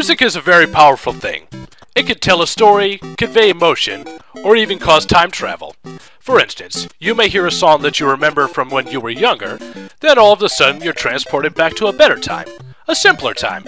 Music is a very powerful thing. It can tell a story, convey emotion, or even cause time travel. For instance, you may hear a song that you remember from when you were younger, then all of a sudden you're transported back to a better time, a simpler time.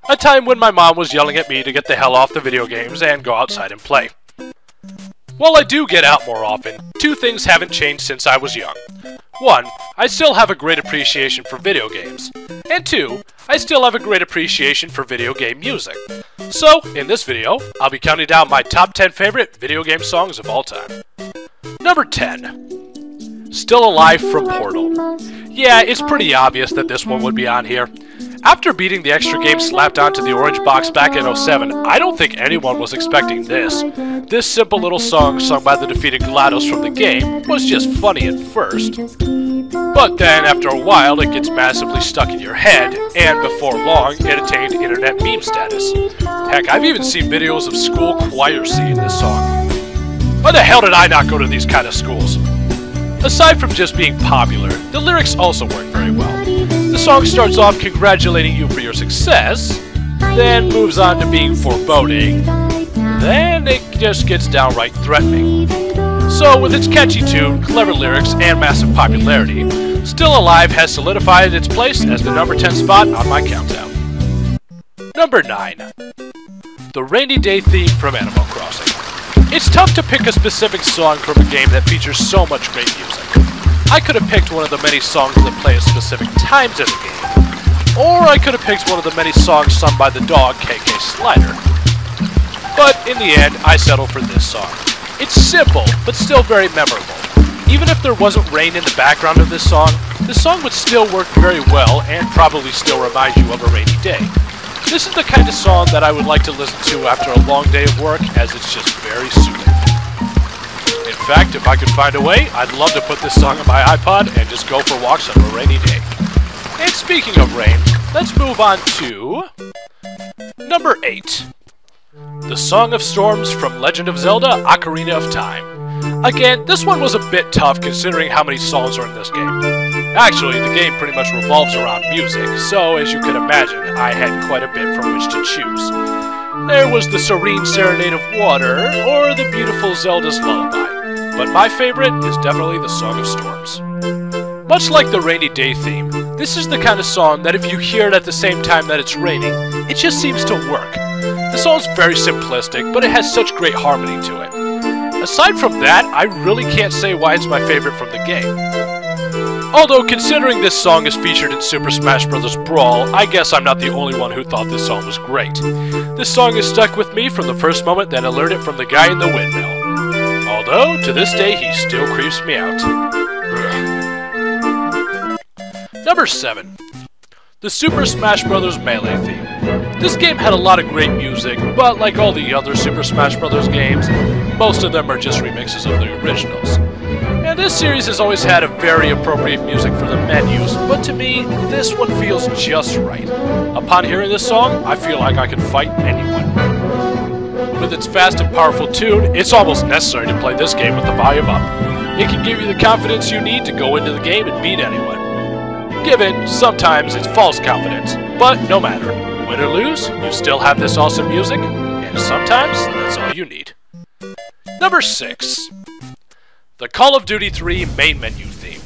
A time when my mom was yelling at me to get the hell off the video games and go outside and play. While I do get out more often, two things haven't changed since I was young. One, I still have a great appreciation for video games. And two, I still have a great appreciation for video game music. So, in this video, I'll be counting down my top 10 favorite video game songs of all time. Number 10. Still Alive from Portal. Yeah, it's pretty obvious that this one would be on here. After beating the extra game slapped onto the orange box back in 07, I don't think anyone was expecting this. This simple little song sung by the defeated GLaDOS from the game was just funny at first. But then, after a while, it gets massively stuck in your head, and before long, it attained internet meme status. Heck, I've even seen videos of school choirs singing this song. Why the hell did I not go to these kind of schools? Aside from just being popular, the lyrics also work very well. The song starts off congratulating you for your success, then moves on to being foreboding, then it just gets downright threatening. So with its catchy tune, clever lyrics, and massive popularity, Still Alive has solidified its place as the number 10 spot on my countdown. Number 9. The Rainy Day theme from Animal Crossing. It's tough to pick a specific song from a game that features so much great music. I could have picked one of the many songs that play at specific times in the game, or I could have picked one of the many songs sung by the dog KK Slider. But in the end, I settled for this song. It's simple, but still very memorable. Even if there wasn't rain in the background of this song would still work very well and probably still remind you of a rainy day. This is the kind of song that I would like to listen to after a long day of work, as it's just very soothing. In fact, if I could find a way, I'd love to put this song on my iPod and just go for walks on a rainy day. And speaking of rain, let's move on to number 8. The Song of Storms from Legend of Zelda: Ocarina of Time. Again, this one was a bit tough considering how many songs are in this game. Actually, the game pretty much revolves around music, so as you can imagine, I had quite a bit from which to choose. There was the serene serenade of water, or the beautiful Zelda's lullaby, but my favorite is definitely the Song of Storms. Much like the Rainy Day theme, this is the kind of song that if you hear it at the same time that it's raining, it just seems to work. The song's very simplistic, but it has such great harmony to it. Aside from that, I really can't say why it's my favorite from the game. Although, considering this song is featured in Super Smash Bros. Brawl, I guess I'm not the only one who thought this song was great. This song has stuck with me from the first moment that I learned it from the guy in the windmill. Although, to this day, he still creeps me out. Number 7. The Super Smash Bros. Melee theme. This game had a lot of great music, but like all the other Super Smash Bros. Games, most of them are just remixes of the originals. And this series has always had a very appropriate music for the menus, but to me, this one feels just right. Upon hearing this song, I feel like I could fight anyone. With its fast and powerful tune, it's almost necessary to play this game with the volume up. It can give you the confidence you need to go into the game and beat anyone. Given, sometimes it's false confidence, but no matter. Win or lose, you still have this awesome music, and sometimes that's all you need. Number 6. The Call of Duty 3 main menu theme.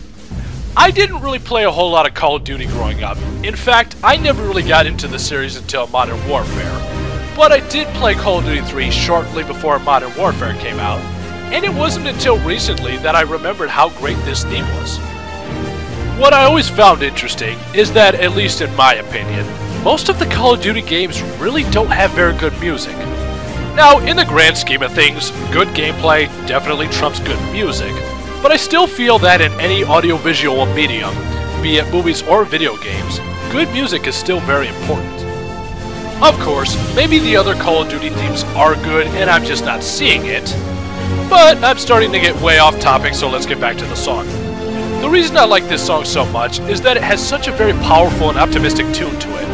I didn't really play a whole lot of Call of Duty growing up. In fact, I never really got into the series until Modern Warfare. But I did play Call of Duty 3 shortly before Modern Warfare came out, and it wasn't until recently that I remembered how great this theme was. What I always found interesting is that, at least in my opinion, most of the Call of Duty games really don't have very good music. Now, in the grand scheme of things, good gameplay definitely trumps good music, but I still feel that in any audiovisual medium, be it movies or video games, good music is still very important. Of course, maybe the other Call of Duty themes are good and I'm just not seeing it, but I'm starting to get way off topic, so let's get back to the song. The reason I like this song so much is that it has such a very powerful and optimistic tune to it.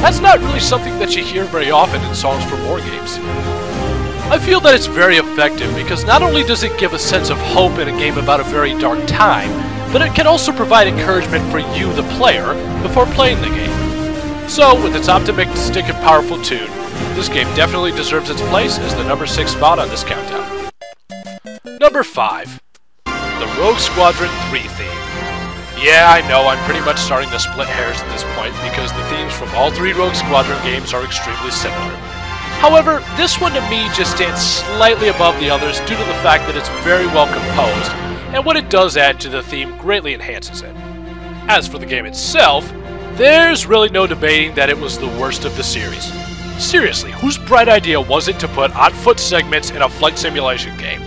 That's not really something that you hear very often in songs from war games. I feel that it's very effective because not only does it give a sense of hope in a game about a very dark time, but it can also provide encouragement for you, the player, before playing the game. So, with its optimistic and powerful tune, this game definitely deserves its place as the number 6 spot on this countdown. Number 5. The Rogue Squadron 3 theme. Yeah, I know, I'm pretty much starting to split hairs at this point because the themes from all 3 Rogue Squadron games are extremely similar. However, this one to me just stands slightly above the others due to the fact that it's very well composed, and what it does add to the theme greatly enhances it. As for the game itself, there's really no debating that it was the worst of the series. Seriously, whose bright idea was it to put on-foot segments in a flight simulation game?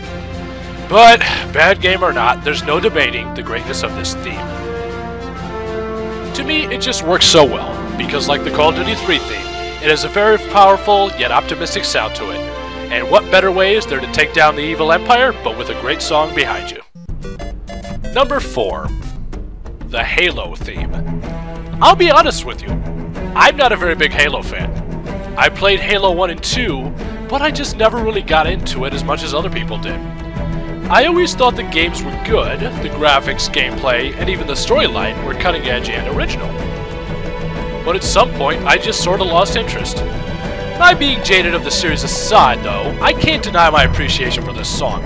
But, bad game or not, there's no debating the greatness of this theme. To me, it just works so well, because like the Call of Duty 3 theme, it has a very powerful yet optimistic sound to it. And what better way is there to take down the evil empire, but with a great song behind you. Number 4. The Halo theme. I'll be honest with you, I'm not a very big Halo fan. I played Halo 1 and 2, but I just never really got into it as much as other people did. I always thought the games were good, the graphics, gameplay, and even the storyline were cutting edge and original. But at some point, I just sorta lost interest. My being jaded of the series aside, though, I can't deny my appreciation for this song.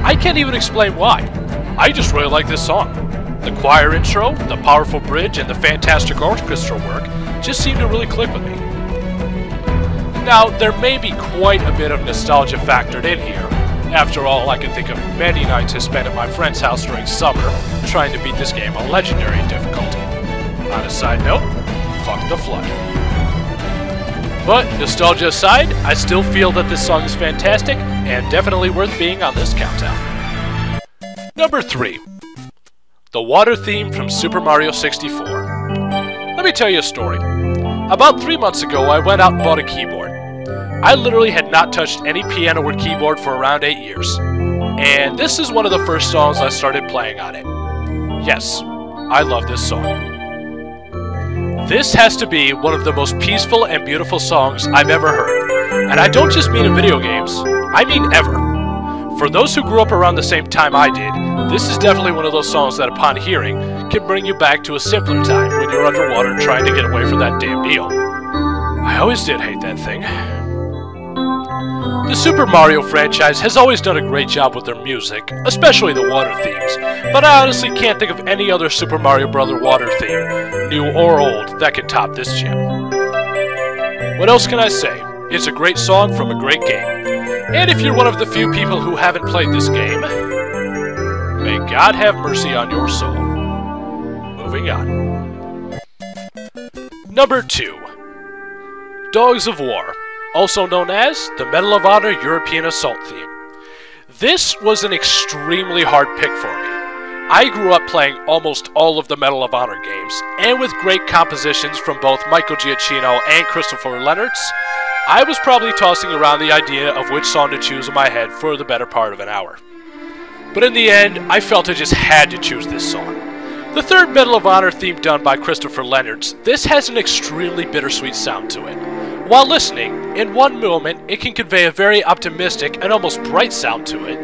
I can't even explain why. I just really like this song. The choir intro, the powerful bridge, and the fantastic orchestral work just seem to really click with me. Now, there may be quite a bit of nostalgia factored in here. After all, I can think of many nights I spent at my friend's house during summer trying to beat this game on legendary difficulty. On a side note, fuck the Flood. But, nostalgia aside, I still feel that this song is fantastic and definitely worth being on this countdown. Number 3. The water theme from Super Mario 64. Let me tell you a story. About 3 months ago, I went out and bought a keyboard. I literally had not touched any piano or keyboard for around 8 years. And this is one of the first songs I started playing on it. Yes, I love this song. This has to be one of the most peaceful and beautiful songs I've ever heard. And I don't just mean in video games, I mean ever. For those who grew up around the same time I did, this is definitely one of those songs that upon hearing can bring you back to a simpler time when you're underwater trying to get away from that damn deal. I always did hate that thing. The Super Mario franchise has always done a great job with their music, especially the water themes, but I honestly can't think of any other Super Mario Bros. Water theme, new or old, that could top this gem. What else can I say? It's a great song from a great game. And if you're one of the few people who haven't played this game, may God have mercy on your soul. Moving on. Number 2. Dogs of War, also known as the Medal of Honor European Assault theme. This was an extremely hard pick for me. I grew up playing almost all of the Medal of Honor games, and with great compositions from both Michael Giacchino and Christopher Leonards, I was probably tossing around the idea of which song to choose in my head for the better part of an hour. But in the end, I felt I just had to choose this song. The third Medal of Honor theme done by Christopher Leonards, this has an extremely bittersweet sound to it. While listening, in one moment it can convey a very optimistic and almost bright sound to it.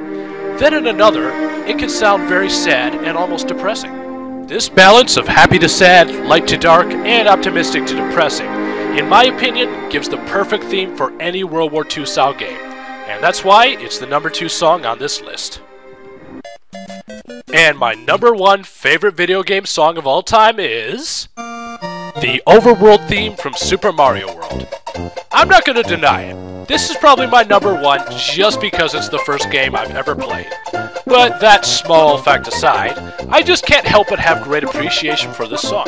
Then in another, it can sound very sad and almost depressing. This balance of happy to sad, light to dark, and optimistic to depressing, in my opinion, gives the perfect theme for any World War II style game. And that's why it's the number 2 song on this list. And my number 1 favorite video game song of all time is the Overworld theme from Super Mario World. I'm not going to deny it. This is probably my number 1 just because it's the first game I've ever played. But that small fact aside, I just can't help but have great appreciation for this song.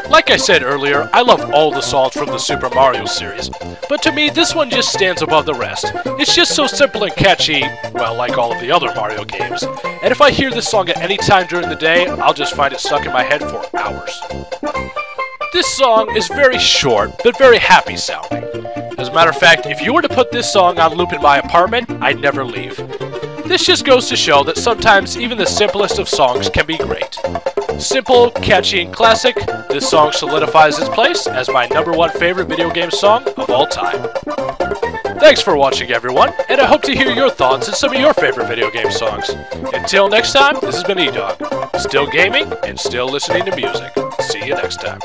Like I said earlier, I love all the songs from the Super Mario series, but to me this one just stands above the rest. It's just so simple and catchy, well, like all of the other Mario games, and if I hear this song at any time during the day, I'll just find it stuck in my head for hours. This song is very short, but very happy sounding. As a matter of fact, if you were to put this song on loop in my apartment, I'd never leave. This just goes to show that sometimes even the simplest of songs can be great. Simple, catchy, and classic, this song solidifies its place as my number 1 favorite video game song of all time. Thanks for watching, everyone, and I hope to hear your thoughts on some of your favorite video game songs. Until next time, this has been E-Dog, still gaming and still listening to music. See you next time.